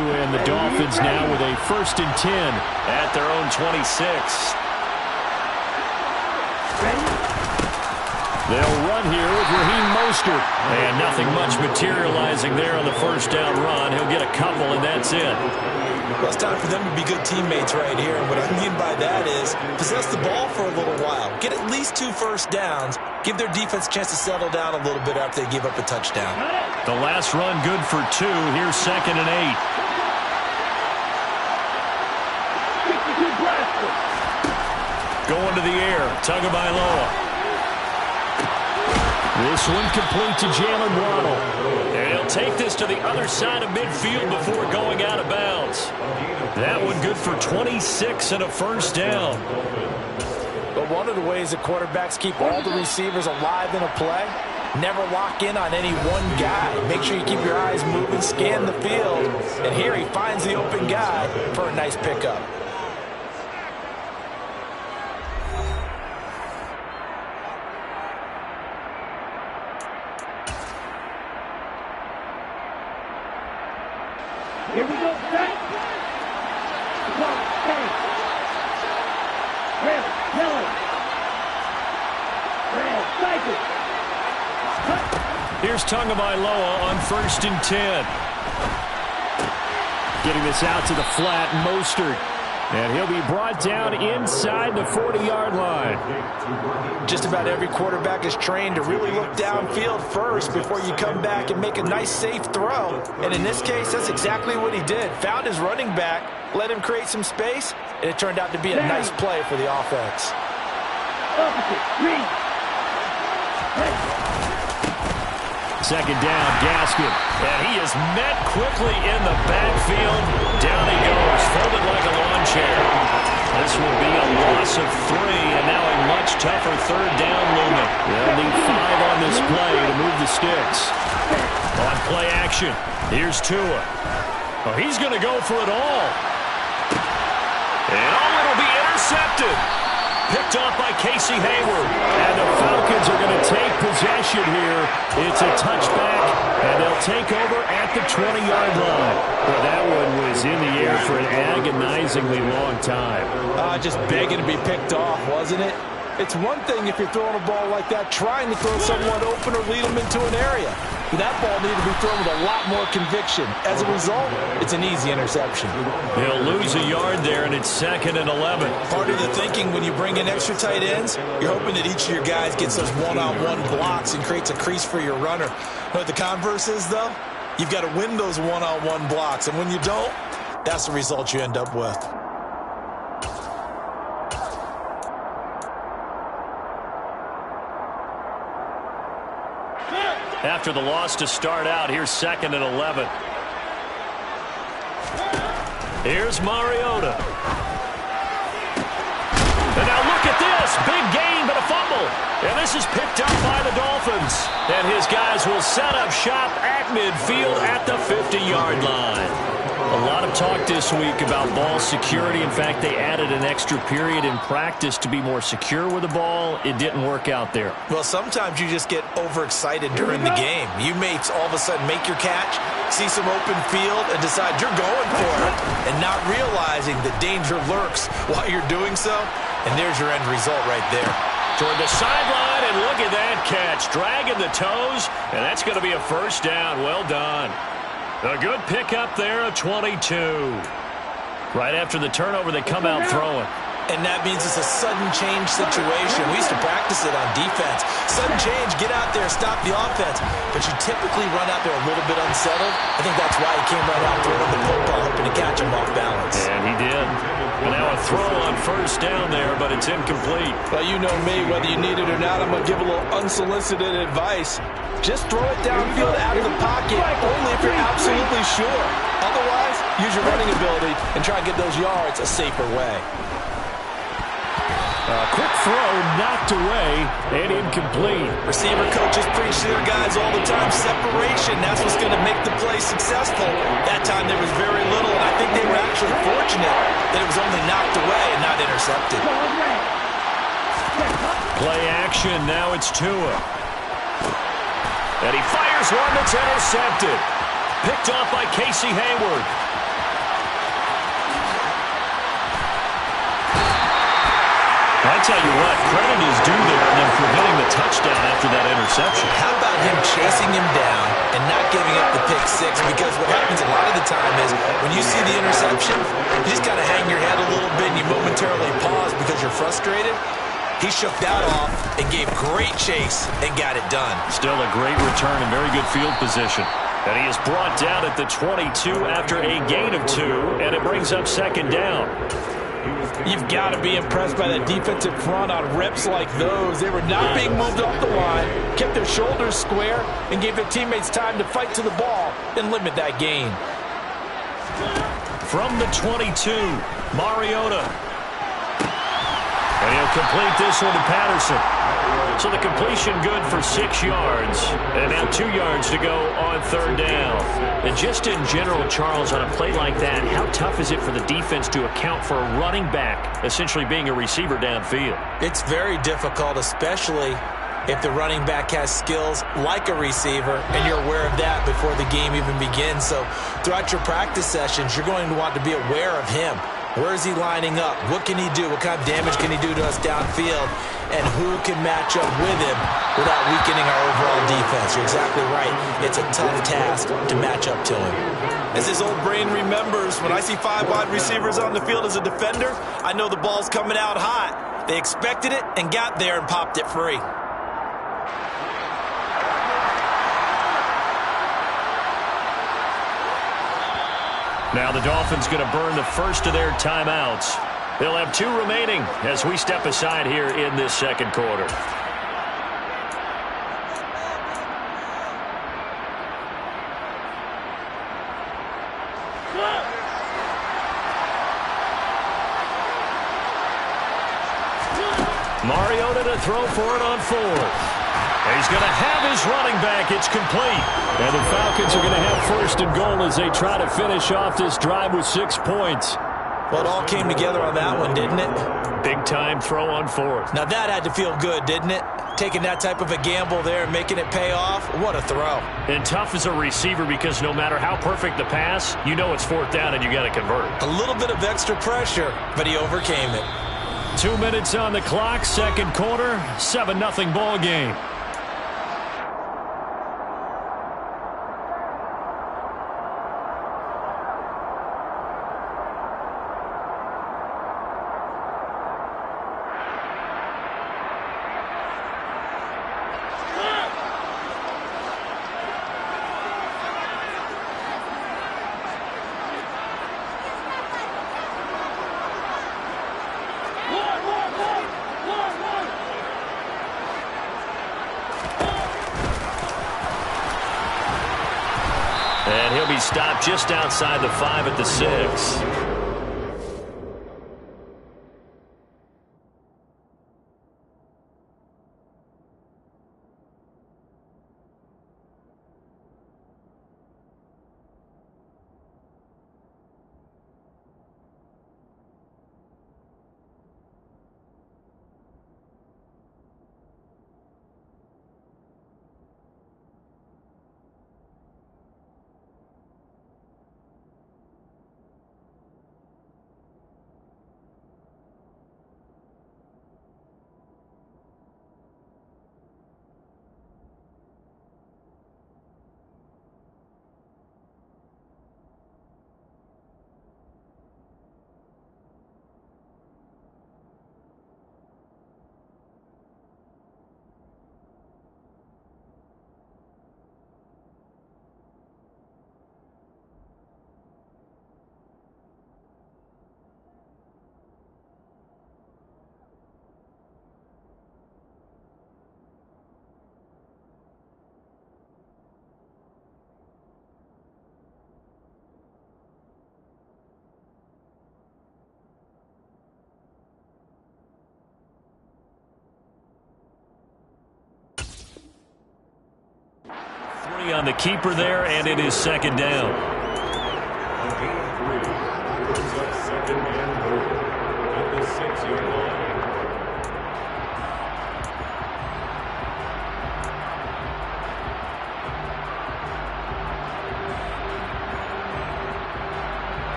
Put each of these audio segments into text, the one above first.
and the Dolphins now with a 1st and 10 at their own 26. They'll run here with Raheem Mostert. And nothing much materializing there on the 1st down run. He'll get a couple, and that's it. Well, it's time for them to be good teammates right here. And what I mean by that is possess the ball for a little while. Get at least 2 first downs. Give their defense a chance to settle down a little bit after they give up a touchdown. The last run good for 2. Here's 2nd and 8. Going to the air. Tagovailoa. This one complete to Jalen Waddle. And he'll take this to the other side of midfield before going out of bounds. That one good for 26 and a 1st down. But one of the ways that quarterbacks keep all the receivers alive in a play, never lock in on any one guy. Make sure you keep your eyes moving, scan the field. And here he finds the open guy for a nice pickup. Here we go, set. Here's Tagovailoa on 1st and 10. Getting this out to the flat, Mostert. And he'll be brought down inside the 40-yard line. Just about every quarterback is trained to really look downfield first before you come back and make a nice, safe throw. And in this case, that's exactly what he did. Found his running back, let him create some space, and it turned out to be a nice play for the offense. Second down, Gaskin. And he is met quickly in the backfield. Down he goes, folded like a lawn chair. This will be a loss of 3, and now a much tougher 3rd down looming. They'll need 5 on this play to move the sticks. On play action, here's Tua. Oh, he's going to go for it all. And it'll be intercepted. Picked off by Casey Hayward. And the Falcons are going to take possession here. It's a touchback, and they'll take over at the 20-yard line. Well, that one was in the air for an agonizingly long time. Just begging to be picked off, wasn't it? It's one thing if you're throwing a ball like that, trying to throw someone open or lead them into an area. But that ball needed to be thrown with a lot more conviction. As a result, it's an easy interception. They'll lose a yard there, and it's 2nd and 11. Part of the thinking when you bring in extra tight ends, you're hoping that each of your guys gets those one-on-one blocks and creates a crease for your runner. But the converse is, though, you've got to win those one-on-one blocks. And when you don't, that's the result you end up with. After the loss to start out, here's 2nd and 11. Here's Mariota. And now look at this. Big gain, but a fumble. And this is picked up by the Dolphins. And his guys will set up shop at midfield at the 50-yard line. A lot of talk this week about ball security. In fact, they added an extra period in practice to be more secure with the ball. It didn't work out there. Well, sometimes you just get overexcited during the game. You may all of a sudden make your catch, see some open field, and decide you're going for it, and not realizing the danger lurks while you're doing so. And there's your end result right there. Toward the sideline, and look at that catch. Dragging the toes, and that's going to be a 1st down. Well done. A good pickup there, a 22. Right after the turnover, they come out throwing. And that means it's a sudden change situation. We used to practice it on defense. Sudden change, get out there, stop the offense. But you typically run out there a little bit unsettled. I think that's why he came right out throwing the football, hoping to catch him off balance. And he did. And now a throw on 1st down there, but it's incomplete. Well, you know me, whether you need it or not, I'm going to give a little unsolicited advice. Just throw it downfield out of the pocket, only if you're absolutely sure. Otherwise, use your running ability and try and get those yards a safer way. Quick throw, knocked away, and incomplete. Receiver coaches preach to their guys all the time. Separation, that's what's going to make the play successful. That time there was very little, and I think they were actually fortunate that it was only knocked away and not intercepted. Play action, now it's Tua. And he fires one that's intercepted. Picked off by Casey Hayward. I tell you what, credit is due there and then preventing the touchdown after that interception. How about him chasing him down and not giving up the pick six? Because what happens a lot of the time is when you see the interception, you just got to hang your head a little bit and you momentarily pause because you're frustrated. He shook that off and gave great chase and got it done. Still a great return and very good field position. And he is brought down at the 22 after a gain of 2, and it brings up second down. You've got to be impressed by that defensive front on reps like those. They were not being moved off the line, kept their shoulders square, and gave their teammates time to fight to the ball and limit that gain. From the 22, Mariota. And he'll complete this one to Patterson. So the completion good for 6 yards. And now 2 yards to go on third down. And just in general, Charles, on a play like that, how tough is it for the defense to account for a running back essentially being a receiver downfield? It's very difficult, especially if the running back has skills like a receiver and you're aware of that before the game even begins. So throughout your practice sessions, you're going to want to be aware of him. Where is he lining up? What can he do? What kind of damage can he do to us downfield? And who can match up with him without weakening our overall defense? You're exactly right. It's a tough task to match up to him. As his old brain remembers, when I see 5 wide receivers on the field as a defender, I know the ball's coming out hot. They expected it and got there and popped it free. Now the Dolphins going to burn the first of their timeouts. They'll have 2 remaining as we step aside here in this second quarter. Mariota to throw for it on 4th. He's going to have his running back. It's complete. And the Falcons are going to have first and goal as they try to finish off this drive with 6 points. Well, it all came together on that one, didn't it? Big-time throw on 4th. Now that had to feel good, didn't it? Taking that type of a gamble there and making it pay off. What a throw. And tough as a receiver because no matter how perfect the pass, you know it's 4th down and you got to convert. A little bit of extra pressure, but he overcame it. 2 minutes on the clock, second quarter, 7-0 ball game. And he'll be stopped just outside the 5 at the 6. On the keeper there, and it is second down. Second and goal at the 6-yard line.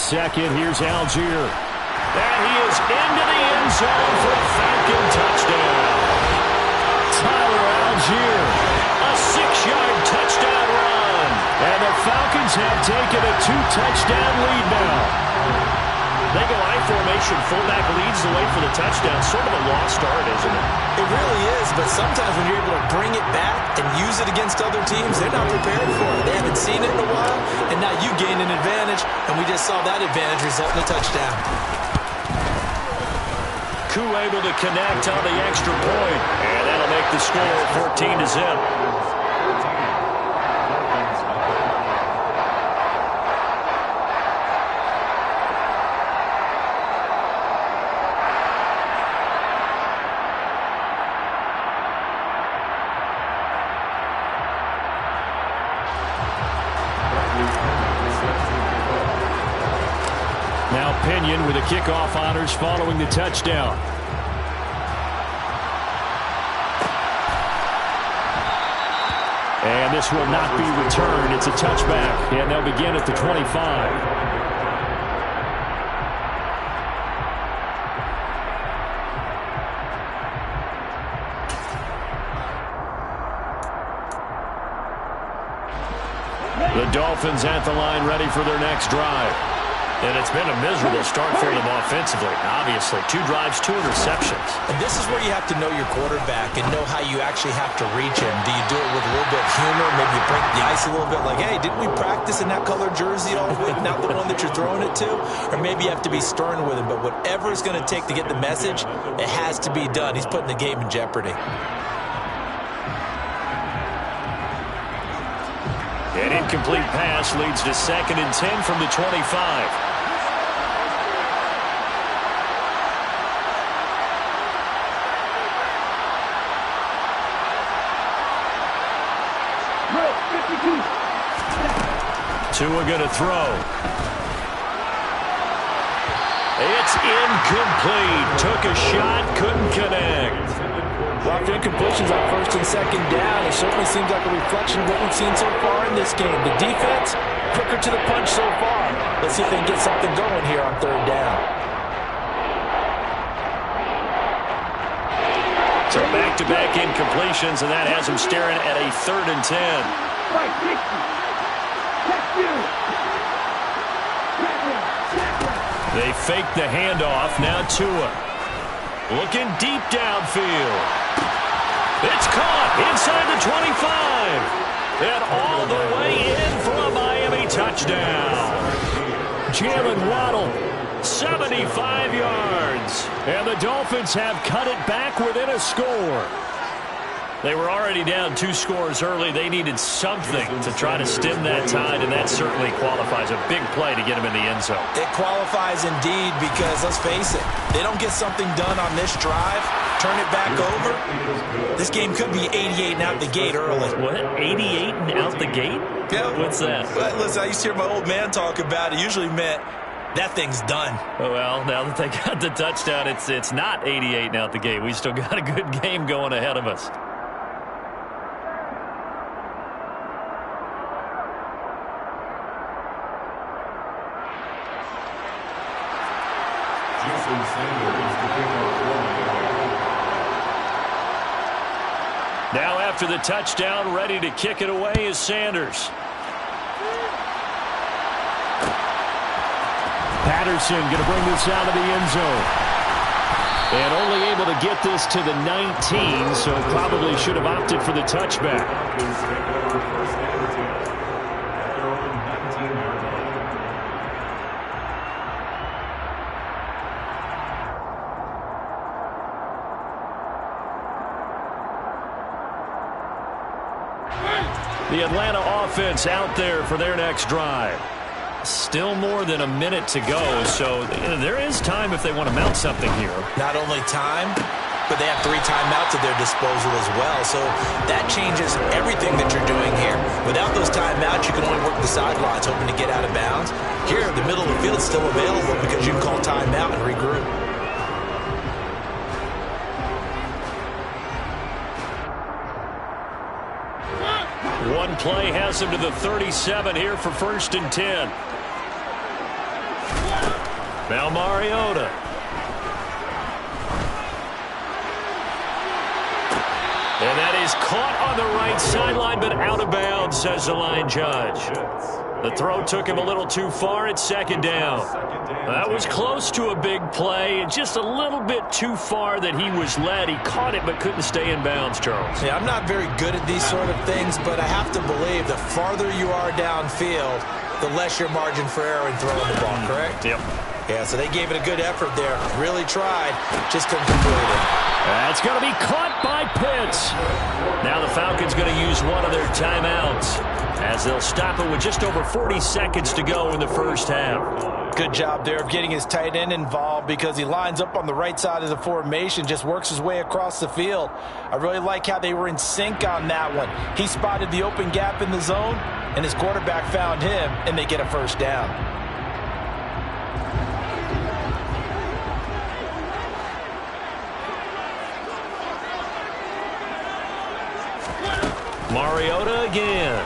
second. Here's Algier. And he is into the end zone for a Falcon touchdown. Tyler Algier, a 6-yard touchdown run. And the Falcons have taken a 2-touchdown lead now. They go I formation, fullback leads the way for the touchdown. Sort of a lost start, isn't it? It really is, but sometimes when you're able to bring it back and use it against other teams, they're not prepared for it. They haven't seen it in a while, and now you gain an advantage, and we just saw that advantage result in a touchdown. Koo able to connect on the extra point, and that'll make the score 14-0. Now Pinion with the kickoff honors following the touchdown. And this will not be returned. It's a touchback, and they'll begin at the 25. The Dolphins at the line ready for their next drive. And it's been a miserable start for them offensively. Obviously, 2 drives, 2 interceptions. And this is where you have to know your quarterback and know how you actually have to reach him. Do you do it with a little bit of humor? Maybe you break the ice a little bit like, hey, didn't we practice in that color jersey all week, not the one that you're throwing it to? Or maybe you have to be stern with him. But whatever it's going to take to get the message, it has to be done. He's putting the game in jeopardy. An incomplete pass leads to 2nd and 10 from the 25. Tua going to throw. It's incomplete. Took a shot, couldn't connect. Blocked incompletions on 1st and 2nd down. It certainly seems like a reflection of what we've seen so far in this game. The defense, quicker to the punch so far. Let's see if they can get something going here on 3rd down. So back-to-back incompletions, and that has them staring at a 3rd and 10. They fake the handoff. Now Tua looking deep downfield. It's caught inside the 25. And all the way in for a Miami touchdown. Jalen Waddle, 75 yards. And the Dolphins have cut it back within a score. They were already down 2 scores early. They needed something to try to stem that tide, and that certainly qualifies. A big play to get them in the end zone. It qualifies indeed because, let's face it, they don't get something done on this drive, turn it back over, this game could be 88 and out the gate early. What? 88 and out the gate? Yeah. What's that? Well, listen, I used to hear my old man talk about it. Usually meant that thing's done. Well, now that they got the touchdown, it's not 88 and out the gate. We still got a good game going ahead of us. Now after the touchdown, ready to kick it away is Sanders. Patterson going to bring this out of the end zone. And only able to get this to the 19, so probably should have opted for the touchback. The Atlanta offense out there for their next drive. Still more than a minute to go, so there is time if they want to mount something here. Not only time, but they have 3 timeouts at their disposal as well, so that changes everything that you're doing here. Without those timeouts, you can only work the sidelines, hoping to get out of bounds. Here, the middle of the field is still available because you can call timeout and regroup. One play has him to the 37 here for 1st and 10. Now Mariota. And that is caught on the right sideline, but out of bounds, says the line judge. The throw took him a little too far at second down. That was close to a big play, and just a little bit too far that he was led. He caught it but couldn't stay in bounds, Charles. Yeah, I'm not very good at these sort of things, but I have to believe the farther you are downfield, the less your margin for error in throwing the ball, correct? Yep. Yeah, so they gave it a good effort there. Really tried, just couldn't complete it. That's going to be caught by Pitts. Now the Falcons going to use one of their timeouts as they'll stop it with just over 40 seconds to go in the first half. Good job there of getting his tight end involved because he lines up on the right side of the formation, just works his way across the field. I really like how they were in sync on that one. He spotted the open gap in the zone, and his quarterback found him, and they get a first down. Mariota again.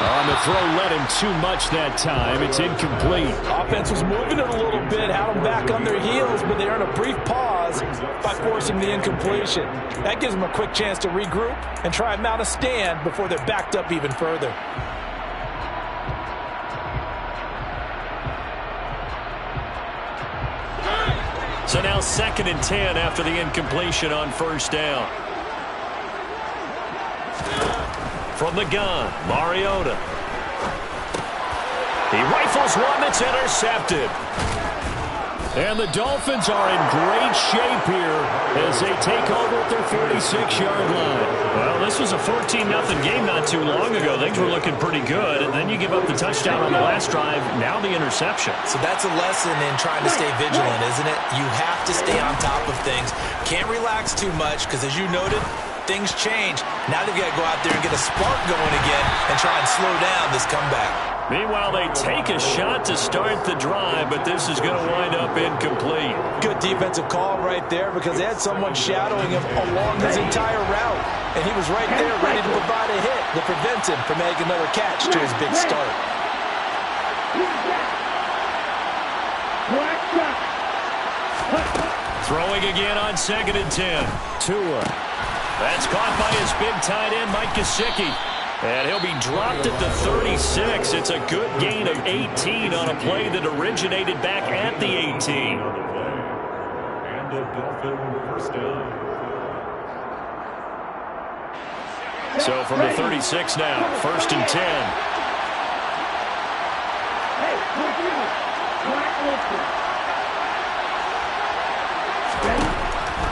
On the throw, led him too much that time. It's incomplete. Offense was moving it a little bit, had them back on their heels, but they earned a brief pause by forcing the incompletion. That gives them a quick chance to regroup and try and mount a stand before they're backed up even further. So now 2nd and 10 after the incompletion on first down. From the gun, Mariota. He rifles one that's intercepted. And the Dolphins are in great shape here as they take over at their 46-yard line. Well, this was a 14-0 game not too long ago. Things were looking pretty good, and then you give up the touchdown on the last drive, now the interception. So that's a lesson in trying to stay vigilant, isn't it? You have to stay on top of things. Can't relax too much because, as you noted, things change. Now they've got to go out there and get a spark going again and try and slow down this comeback. Meanwhile, they take a shot to start the drive, but this is going to wind up incomplete. Good defensive call right there because they had someone shadowing him along his entire route. And he was right there ready to provide a hit that prevents him from making another catch to his big start. Throwing again on 2nd and 10. Tua. That's caught by his big tight end, Mike Gesicki. And he'll be dropped at the 36. It's a good gain of 18 on a play that originated back at the 18. And a Dolphin first down. So from the 36 now, 1st and 10.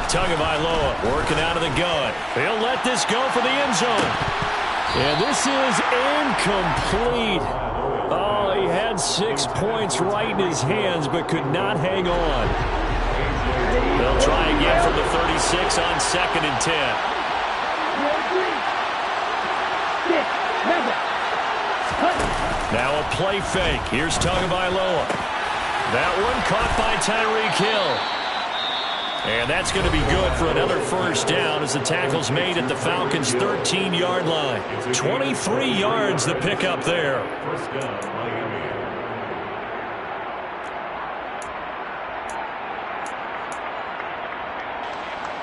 Tagovailoa working out of the gun. He'll let this go for the end zone. And this is incomplete. Oh, he had 6 points right in his hands, but could not hang on. They'll try again from the 36 on 2nd and 10. Now a play fake. Here's Tagovailoa. That one caught by Tyreek Hill. And that's going to be good for another first down as the tackle's made at the Falcons' 13-yard line. 23 yards the pickup there. First down, Miami.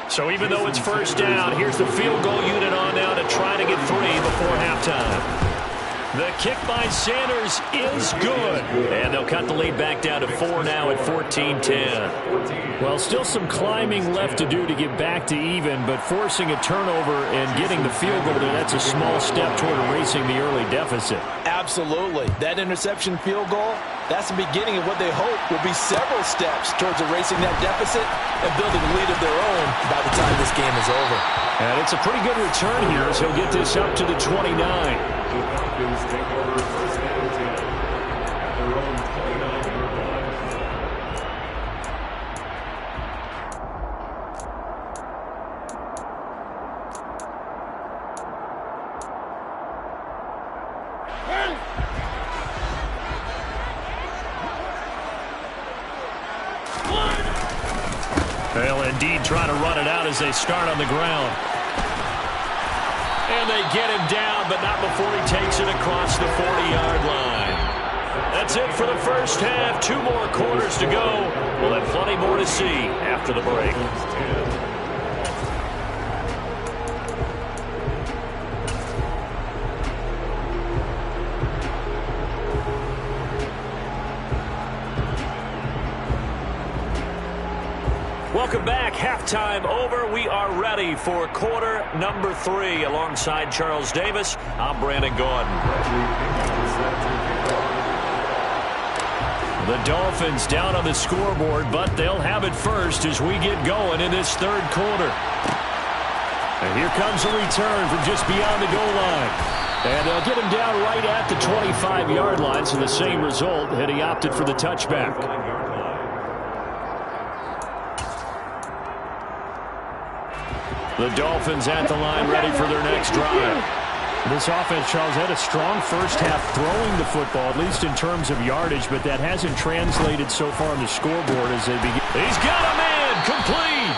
So even though it's first down, here's the field goal unit on now to try to get 3 before halftime. The kick by Sanders is good. And they'll cut the lead back down to 4 now at 14-10. Well, still some climbing left to do to get back to even, but forcing a turnover and getting the field goal there, that's a small step toward erasing the early deficit. Absolutely. That interception field goal, that's the beginning of what they hope will be several steps towards erasing that deficit and building a lead of their own by the time this game is over. And it's a pretty good return here as he'll get this up to the 29. The Falcons take over first and 10 at their own 29-yard line. They'll indeed try to run it out as they start on the ground. And they get him down, but not before he takes it across the 40-yard line. that's it for the first half. 2 more quarters to go. We'll have plenty more to see after the break. Welcome back. Halftime over. We are ready for quarter number 3. Alongside Charles Davis, I'm Brandon Gordon. The Dolphins down on the scoreboard, but they'll have it first as we get going in this third quarter. And here comes a return from just beyond the goal line. And they'll get him down right at the 25-yard line, so the same result had he opted for the touchback. The Dolphins at the line ready for their next drive. This offense, Charles, had a strong first half throwing the football, at least in terms of yardage, but that hasn't translated so far on the scoreboard as they begin. He's got a man, complete.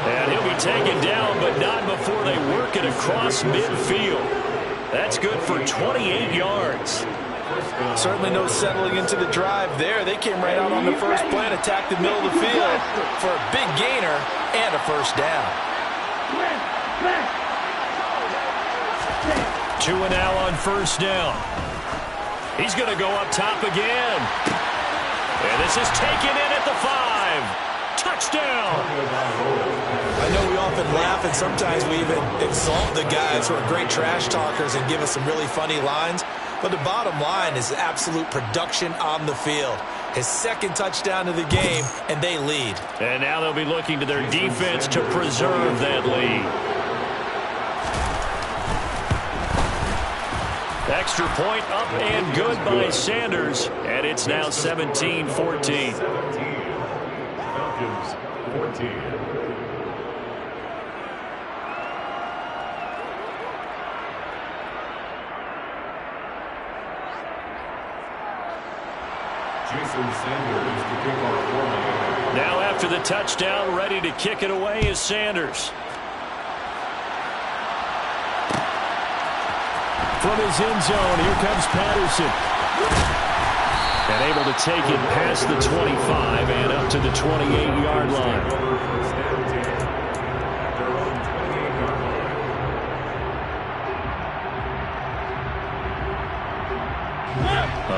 And he'll be taken down, but not before they work it across midfield. That's good for 28 yards. Certainly no settling into the drive there. They came right out on the first play and attacked the middle of the field for a big gainer and a first down. 2 and now on first down. He's going to go up top again. And this is taken in at the 5. Touchdown. I know we often laugh and sometimes we even insult the guys who are great trash talkers and give us some really funny lines. But the bottom line is absolute production on the field. His second touchdown of the game, and they lead. And now they'll be looking to their defense to preserve that lead. Extra point up and good by Sanders, and it's now 17-14. Falcons 14. Jason Sanders to kick off for me. Now after the touchdown, ready to kick it away is Sanders. From his end zone, here comes Patterson. And able to take it past the 25 and up to the 28-yard line.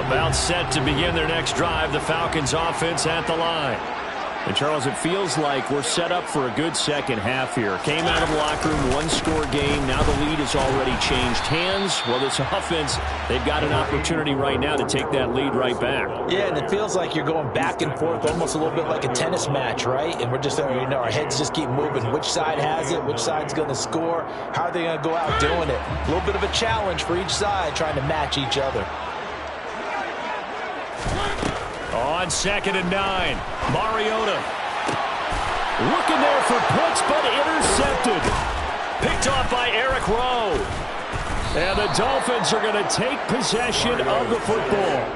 About set to begin their next drive, the Falcons offense at the line. And, Charles, it feels like we're set up for a good second half here. Came out of the locker room, one-score game. Now the lead has already changed hands. Well, this offense, they've got an opportunity right now to take that lead right back. Yeah, and it feels like you're going back and forth, almost a little bit like a tennis match, right? And we're just, our heads just keep moving. Which side has it? Which side's going to score? How are they going to go out doing it? A little bit of a challenge for each side, trying to match each other. On 2nd and 9, Mariota. Looking there for Pitts, but intercepted. Picked off by Eric Rowe. And the Dolphins are going to take possession of the football.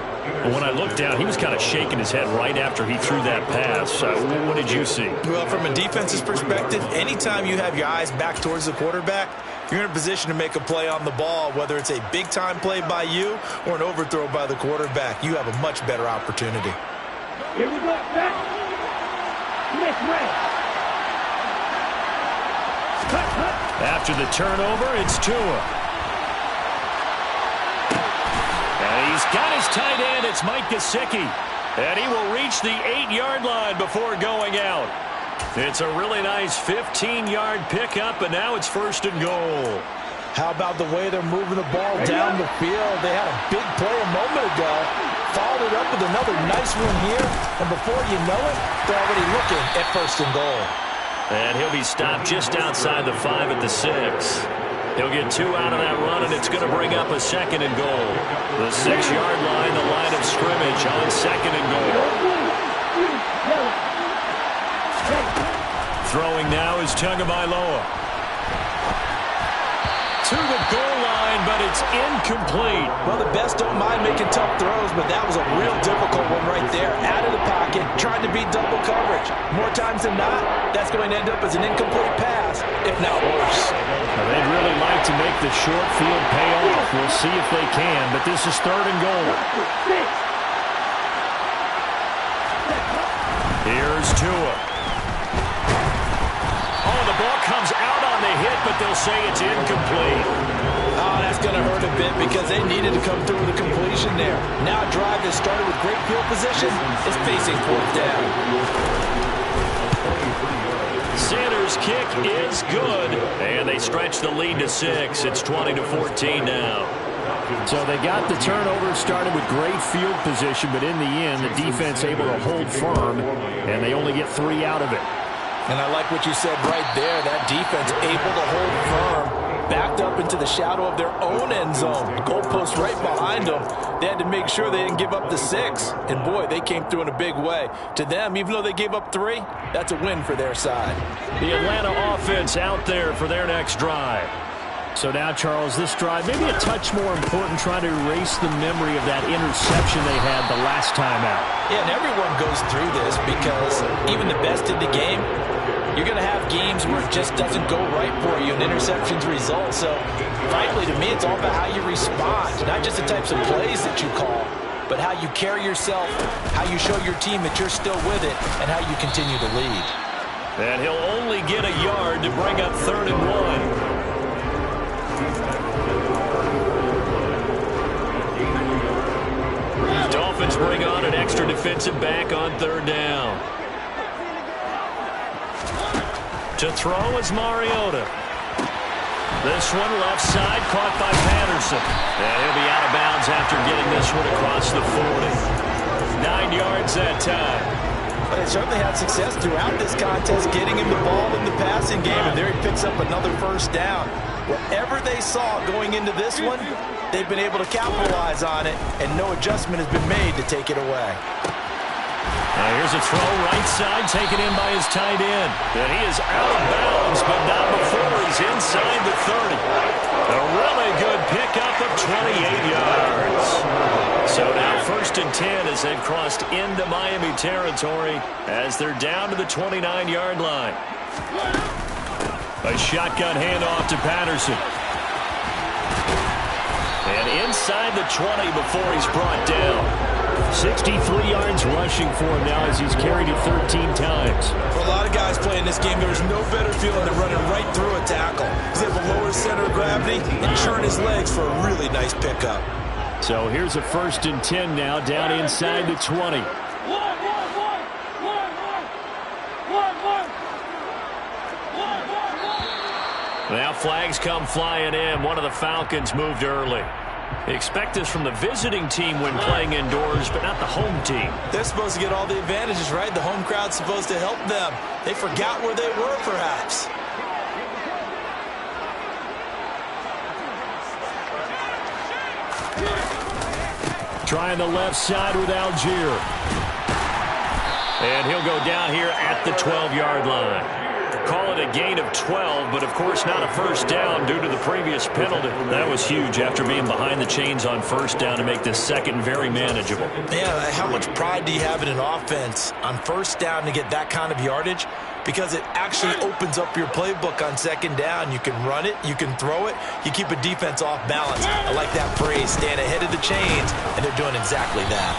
When I looked down, he was kind of shaking his head right after he threw that pass. What did you see? Well, from a defense's perspective, anytime you have your eyes back towards the quarterback, you're in a position to make a play on the ball, whether it's a big-time play by you or an overthrow by the quarterback. You have a much better opportunity. Here we go, back. After the turnover, it's Tua. And he's got his tight end. It's Mike Gesicki. And he will reach the 8-yard line before going out. It's a really nice 15-yard pickup, and now it's 1st and goal. How about the way they're moving the ball down the field? They had a big play a moment ago. Followed it up with another nice one here. And before you know it, they're already looking at 1st and goal. And he'll be stopped just outside the 5 at the 6. He'll get 2 out of that run, and it's going to bring up a 2nd and goal. The 6-yard line, the line of scrimmage on 2nd and goal. Throwing now is Tagovailoa. To the goal line, but it's incomplete. Well, the best don't mind making tough throws, but that was a real difficult one right there. Out of the pocket, trying to beat double coverage. More times than not, that's going to end up as an incomplete pass, if not worse. Now, they'd really like to make the short field pay off. We'll see if they can, but this is 3rd and goal. Here's Tua. Oh, the ball comes out on the hit, but they'll say it's incomplete. Oh, that's going to hurt a bit because they needed to come through with a completion there. Now a drive that started with great field position is facing fourth down. Sanders' kick is good, and they stretch the lead to 6. It's 20-14 now. So they got the turnover, started with great field position, but in the end, the defense able to hold firm, and they only get 3 out of it. And I like what you said right there. That defense able to hold firm, backed up into the shadow of their own end zone. The goalpost right behind them. They had to make sure they didn't give up the 6. And, boy, they came through in a big way. To them, even though they gave up 3, that's a win for their side. The Atlanta offense out there for their next drive. So now, Charles, this drive maybe a touch more important, trying to erase the memory of that interception they had the last time out. Yeah, and everyone goes through this because even the best in the game, you're going to have games where it just doesn't go right for you and interceptions result. So, frankly, to me, it's all about how you respond, not just the types of plays that you call, but how you carry yourself, how you show your team that you're still with it, and how you continue to lead. And he'll only get a yard to bring up 3rd and 1. Dolphins bring on an extra defensive back on 3rd down. To throw is Mariota. This one left side caught by Patterson. And he'll be out of bounds after getting this one across the 40. 9 yards that time. But they certainly had success throughout this contest, getting him the ball in the passing game, and there he picks up another 1st down. Whatever they saw going into this one, they've been able to capitalize on it, and no adjustment has been made to take it away. Now here's a throw right side, taken in by his tight end. And he is out of bounds, but not before he's inside the 30. A really good pickup of 28 yards. So now 1st and 10 as they've crossed into Miami territory as they're down to the 29-yard line. A shotgun handoff to Patterson. And inside the 20 before he's brought down. 63 yards rushing for him now as he's carried it 13 times. For a lot of guys playing this game, there's no better feeling than running right through a tackle. He's able to lower his center of gravity and turn his legs for a really nice pickup. So here's a 1st and 10 now, down inside the 20. Now flags come flying in. One of the Falcons moved early. Expect this from the visiting team when playing indoors, but not the home team. They're supposed to get all the advantages, right? The home crowd's supposed to help them. They forgot where they were, perhaps. Trying the left side with Algier. And he'll go down here at the 12-yard line. Call it a gain of 12, but of course not a 1st down due to the previous penalty. That was huge after being behind the chains on 1st down to make this 2nd very manageable. Yeah, how much pride do you have in an offense on 1st down to get that kind of yardage? Because it actually opens up your playbook on 2nd down. You can run it, you can throw it, you keep a defense off balance. I like that phrase, staying ahead of the chains, and they're doing exactly that.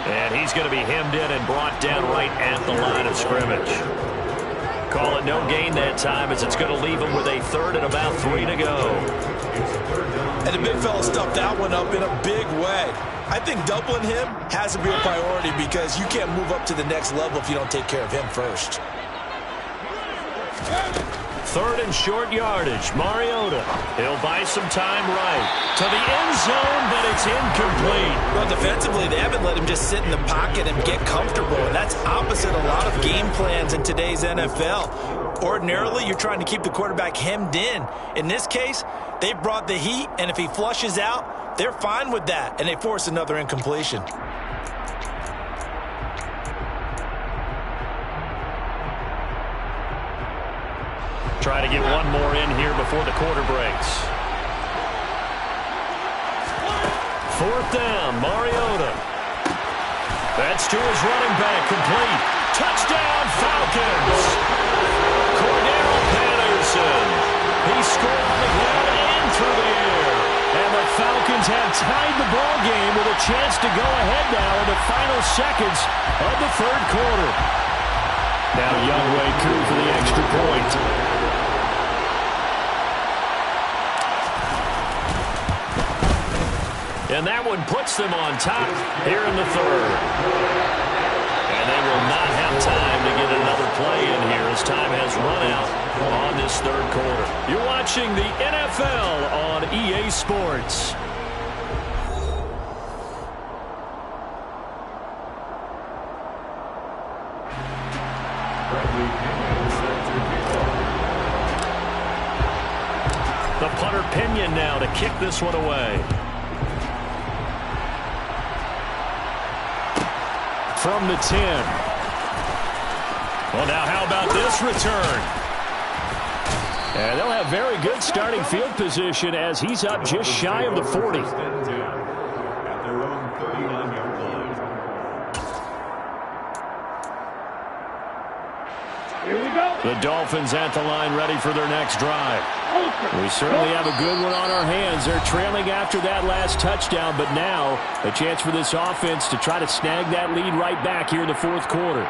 And he's going to be hemmed in and brought down right at the line of scrimmage. Call it no gain that time as it's going to leave him with a 3rd and about 3 to go. And the big fella stuffed that one up in a big way. I think doubling him has to be a priority because you can't move up to the next level if you don't take care of him first. 3rd and short yardage. Mariota. He'll buy some time right. To the end zone, but it's incomplete. Well, defensively, they haven't let him just sit in the pocket and get comfortable. And that's opposite a lot of game plans in today's NFL. Ordinarily, you're trying to keep the quarterback hemmed in. In this case, they brought the heat, and if he flushes out, they're fine with that, and they force another incompletion. Try to get one more in here before the quarter breaks. 4th down, Mariota. That's to his running back, complete. Touchdown, Falcons. Cordero Patterson. He scored on the ground and through the air. And the Falcons have tied the ball game with a chance to go ahead now in the final seconds of the 3rd quarter. Now Younghoe Koo for the extra point. And that one puts them on top here in the third. And they will not have time to get another play in here as time has run out on this third quarter. You're watching the NFL on EA Sports. The punter Pinion now to kick this one away. From the 10. Well, now how about this return? And they'll have very good starting field position as he's up just shy of the 40. At their own 39-yard line. Here we go. The Dolphins at the line ready for their next drive. We certainly have a good one on our hands. They're trailing after that last touchdown, but now a chance for this offense to try to snag that lead right back here in the fourth quarter.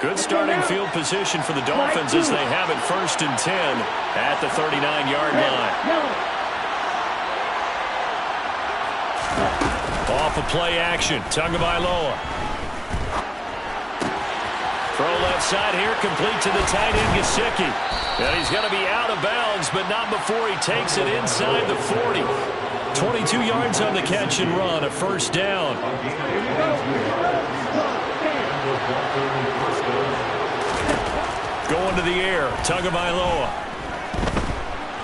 Good starting field position for the Dolphins as they have it 1st and 10 at the 39-yard line. Off of play action, Tagovailoa. Throw left side here, complete to the tight end, Gesicki. And he's going to be out of bounds, but not before he takes it inside the 40. 22 yards on the catch and run, a first down. Going to the air, Tagovailoa.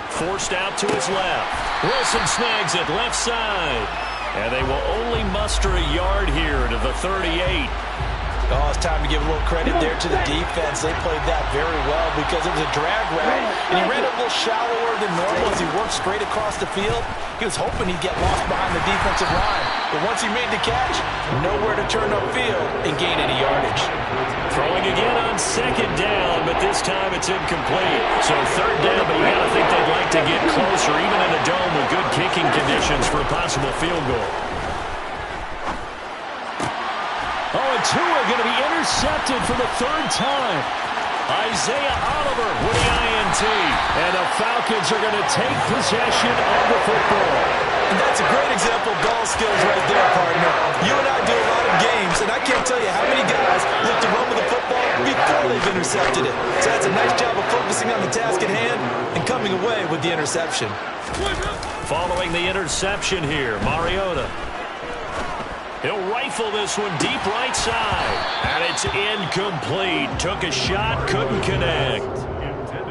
Forced out to his left. Wilson snags it left side. And they will only muster a yard here to the 38. Oh, it's time to give a little credit there to the defense. They played that very well because it was a drag route, and he ran a little shallower than normal as he worked straight across the field. He was hoping he'd get lost behind the defensive line, but once he made the catch, nowhere to turn upfield and gain any yardage. Throwing again on 2nd down, but this time it's incomplete. So 3rd down, but you got to think they'd like to get closer, even in a dome with good kicking conditions for a possible field goal. Oh, and Tua going to be intercepted for the 3rd time. Isaiah Oliver with the INT. And the Falcons are going to take possession of the football. And that's a great example of ball skills right there, partner. You and I do a lot of games, and I can't tell you how many guys look to run with the football before they've intercepted it. So that's a nice job of focusing on the task at hand and coming away with the interception. Following the interception here, Mariota. He'll rifle this one deep right side. And it's incomplete. Took a shot, couldn't connect.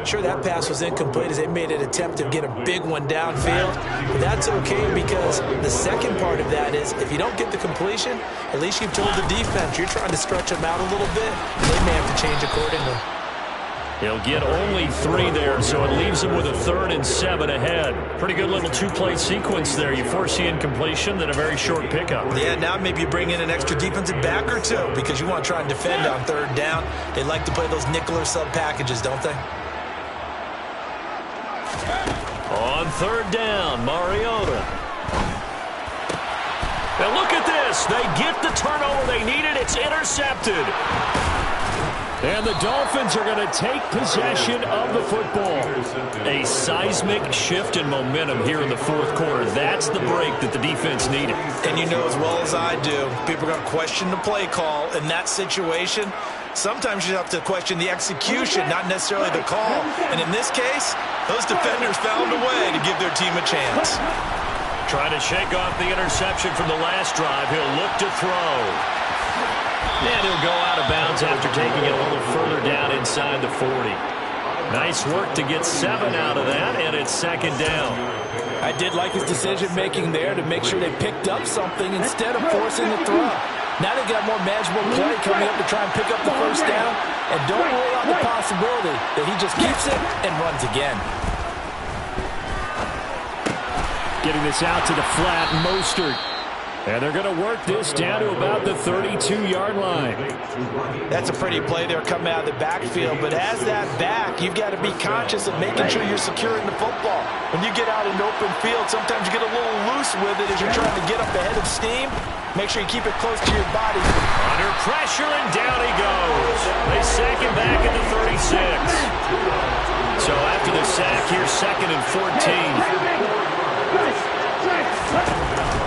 Sure, that pass was incomplete as they made an attempt to get a big one downfield. But that's okay because the second part of that is if you don't get the completion, at least you've told the defense you're trying to stretch them out a little bit. They may have to change accordingly. He'll get only 3 there, so it leaves him with a 3rd and 7 ahead. Pretty good little 2-play sequence there. You force the incompletion, then a very short pickup. Yeah, now maybe you bring in an extra defensive back or two because you want to try and defend on 3rd down. They like to play those nickel or sub packages, don't they? On 3rd down, Mariota. Now look at this. They get the turnover they needed. It's intercepted. And the Dolphins are going to take possession of the football. A seismic shift in momentum here in the fourth quarter. That's the break that the defense needed. And you know as well as I do, people are going to question the play call in that situation. Sometimes you have to question the execution, not necessarily the call. And in this case, those defenders found a way to give their team a chance. Trying to shake off the interception from the last drive. He'll look to throw. And he'll go out of bounds after taking it a little further down inside the 40. Nice work to get 7 out of that, and it's 2nd down. I did like his decision-making there to make sure they picked up something instead of forcing the throw. Now they got more manageable play coming up to try and pick up the first down, and don't rule out the possibility that he just keeps it and runs again. Getting this out to the flat, Mostert. And they're going to work this down to about the 32-yard line. That's a pretty play there coming out of the backfield. But as that back, you've got to be conscious of making sure you're securing the football. When you get out in open field, sometimes you get a little loose with it as you're trying to get up ahead of steam. Make sure you keep it close to your body. Under pressure, and down he goes. They sack him back at the 36. So after the sack, here's 2nd and 14.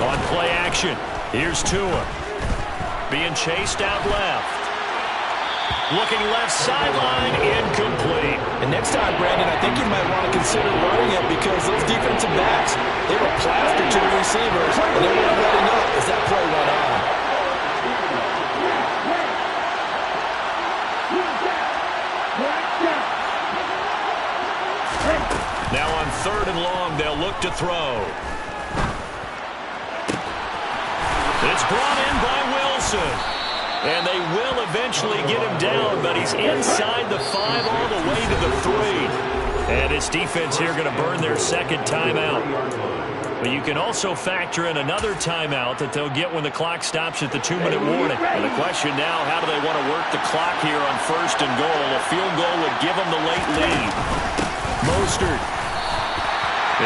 On play action, here's Tua. Being chased out left. Looking left sideline, incomplete. And next time, Brandon, I think you might want to consider running it because those defensive backs, they were plastered to the receivers, and they weren't letting up as that play went on. Now on 3rd and long, they'll look to throw. It's brought in by Wilson. And they will eventually get him down, but he's inside the 5 all the way to the 3. And his defense here going to burn their 2nd timeout. But you can also factor in another timeout that they'll get when the clock stops at the 2-minute warning. And the question now, how do they want to work the clock here on 1st and goal? A field goal would give them the late lead. Mostert.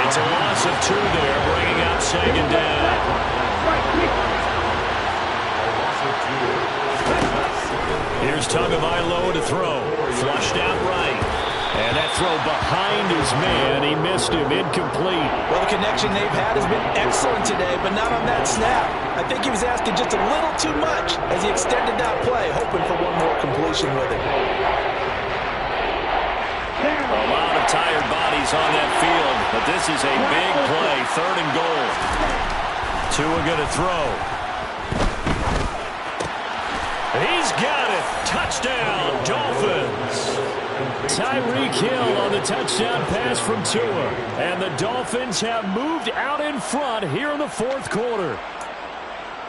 It's a loss of 2 there, bringing up 2nd down. Here's Tagovailoa to throw. Flushed out right. And that throw behind his man. He missed him. Incomplete. Well, the connection they've had has been excellent today, but not on that snap. I think he was asking just a little too much as he extended that play, hoping for one more completion with it. A lot of tired bodies on that field, but this is a big play. 3rd and goal. Tua going to throw. He's got it. Touchdown, Dolphins. Tyreek Hill on the touchdown pass from Tua. And the Dolphins have moved out in front here in the 4th quarter.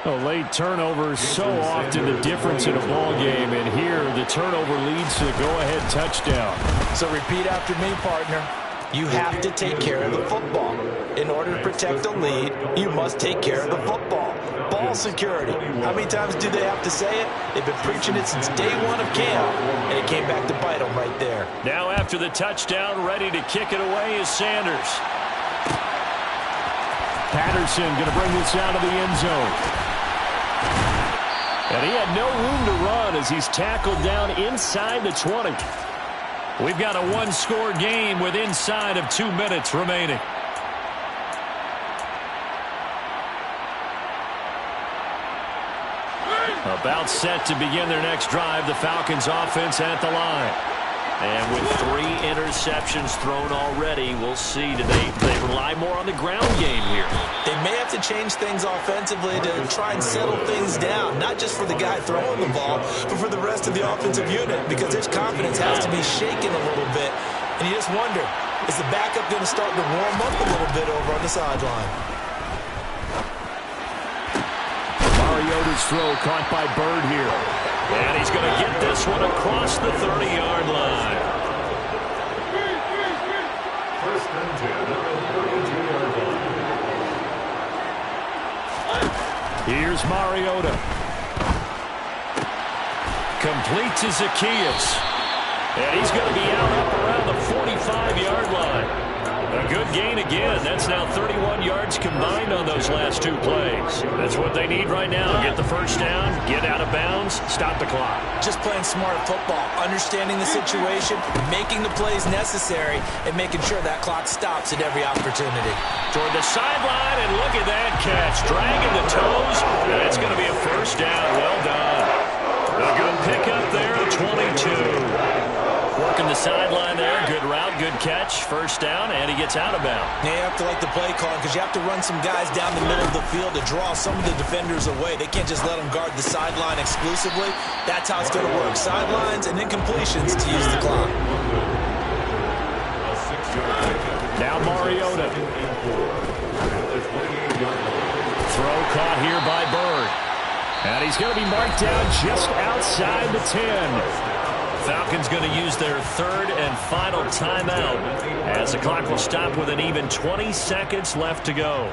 A late turnover is so often the difference in a ball game. And here the turnover leads to the go-ahead touchdown. So repeat after me, partner. You have to take care of the football. In order to protect the lead, you must take care of the football. Ball security. How many times do they have to say it? They've been preaching it since day 1 of camp, and it came back to bite them right there. Now after the touchdown, ready to kick it away is Sanders. Patterson going to bring this out of the end zone. And he had no room to run as he's tackled down inside the 20. We've got a 1-score game with inside of 2 minutes remaining. About set to begin their next drive, the Falcons offense at the line. And with 3 interceptions thrown already, we'll see. Do they rely more on the ground game here? They may have to change things offensively to try and settle things down, not just for the guy throwing the ball, but for the rest of the offensive unit, because his confidence has to be shaken a little bit. And you just wonder, is the backup going to start to warm up a little bit over on the sideline? Mariota's throw caught by Bird here. And he's going to get this one across the 30-yard line. 1st and 10 at the 32-yard line. Here's Mariota. Complete to Zacchaeus. And he's going to be out up around the 45-yard line. A good gain again. That's now 31 yards combined on those last 2 plays. That's what they need right now. Get the first down, get out of bounds, stop the clock. Just playing smart football, understanding the situation, making the plays necessary, and making sure that clock stops at every opportunity. Toward the sideline, and look at that catch. Dragging the toes, and it's going to be a first down. Well done. A good pickup there at 22. Working the sideline there. Good route, good catch. First down, and he gets out of bounds. Now you have to like the play call because you have to run some guys down the middle of the field to draw some of the defenders away. They can't just let them guard the sideline exclusively. That's how it's going to work. Sidelines and then completions to use the clock. Now Mariota. Throw caught here by Bird. And he's going to be marked down just outside the 10. Falcons going to use their 3rd and final timeout as the clock will stop with an even 20 seconds left to go.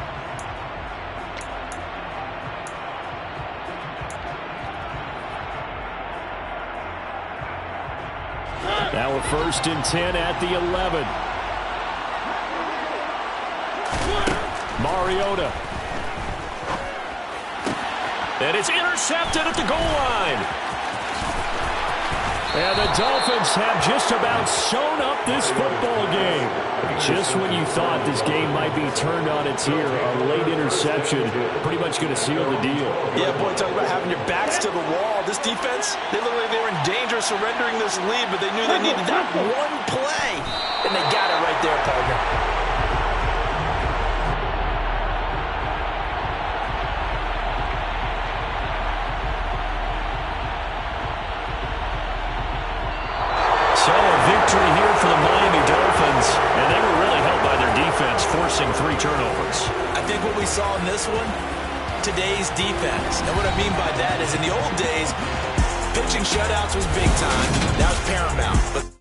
Now a 1st and 10 at the 11. Mariota. And it's intercepted at the goal line. And the Dolphins have just about sewn up this football game. Just when you thought this game might be turned on its ear, a late interception pretty much going to seal the deal. Yeah, boy, talk about having your backs to the wall. This defense, they looked like they were in danger of surrendering this lead, but they knew they needed that one play. And they got it right there, partner. So a victory here for the Miami Dolphins, and they were really helped by their defense, forcing 3 turnovers. I think what we saw in this one, today's defense. And what I mean by that is in the old days, pitching shutouts was big time. That was paramount. But